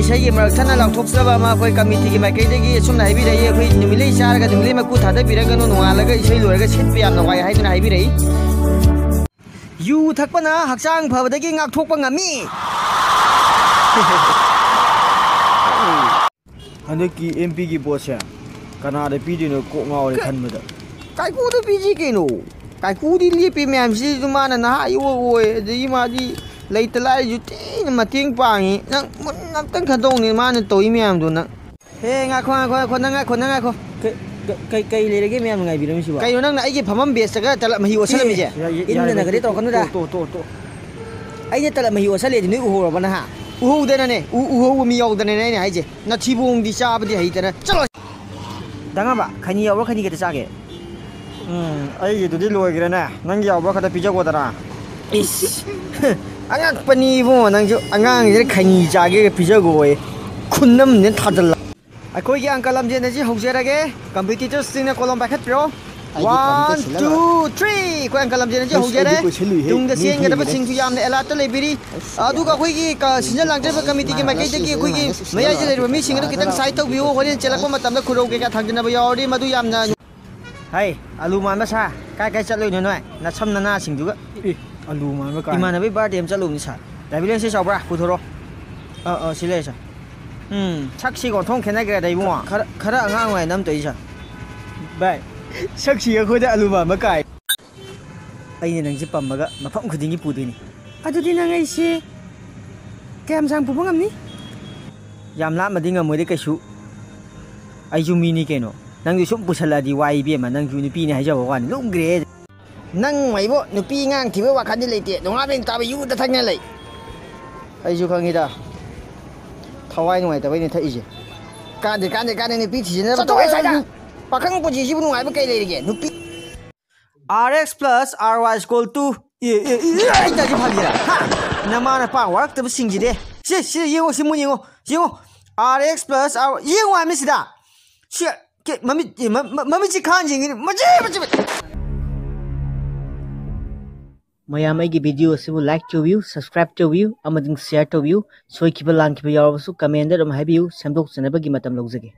isai gi marak thana lauk thoksaba ma koi committee gi mai kai degi sumna hai bi rei koi numilei char ga numilei ma ku thada biraga no nuala ga isai loraga sitpe yam na wai hai duna hai bi rei yu thakpana hakchang phabadagi ngak thokpa ngami Hanaki MP ki boss ya Kanada PD no ko ngawre khanbada kai ku du PG ke no kai ku di lipi myam si dumana na ha yu oi di ma di leitala ju tin mating pangi nang tang khadong ni ma na toi myam du na he nga kho na kho kai le ge myam ngai biram si ba kai nang na ai ge phamam bes ga tala mahi osala mi je in na ga de to kanu da to ai ge tala mahi osale ni u ho ba na ha u ho de na ne u ho mi yaw de ne ne ai je na thibong di cha ba di hai de na chalo danga ba khani yaw khani ge de cha ge ai gi dudi loi gira na nang yaw ba khata pija ko dara is angang pani bo nang ju angang ge khani cha ge pija go e khunnam ne thadal ai gi uncle am je na ji hojera ge competitors sing na kolom ba khat pro 1 2 3 ko uncle am je na ji hojera tung da sing ga da sing su yam ne ala to le biri adu ga khoi gi ka sinja lang je committee gi ma kai de gi khoi gi maya je le mi sing ga kitang sai to biu horin chelak ma matam da khuro ge ka thang na ba yori madu yam na hai alu man ma sa kai chat loi noi na sam na na sing du ga alu man ba kai imana bi birthday am chalu ni sa dabilen se saw bra pu thoro sile sa sak si ko thong khena ga dai bu khara angang wai nam toi sa bai sak si ga khoda alu man ba kai ai ne nang ji pam ga mafam khuding gi pu dui ni adu di nang ai se kem sang pu ngam ni yam la ma ding ngam moi de kai su ai ju mi ni ke no nang ju sum pusala di wai bi ma nang ju ni pi ni hai jaw wan lum gre nang mai bo nu pi ngang thi wa khan di leite donga ben ta ba yu da thang na lei ai ju khang hi da thawai nuai ta bai ni thai je kan de ni pi thi na ba to ai sai da pakhang pu ji si bu nuai ba kai le ge nu pi RX plus RY equal to ai ta ji phagi ra ha na ma na pa work ta sing ji de si yengo si mu yengo RX plus R yengo ai mi si da si ke mami ji khan jing ni maji mayam ai gi video se bu like to view subscribe to view amading share to view soi ki ba lan ki ba yaw su comment da dum hai view samdok sanaba gi matam log jage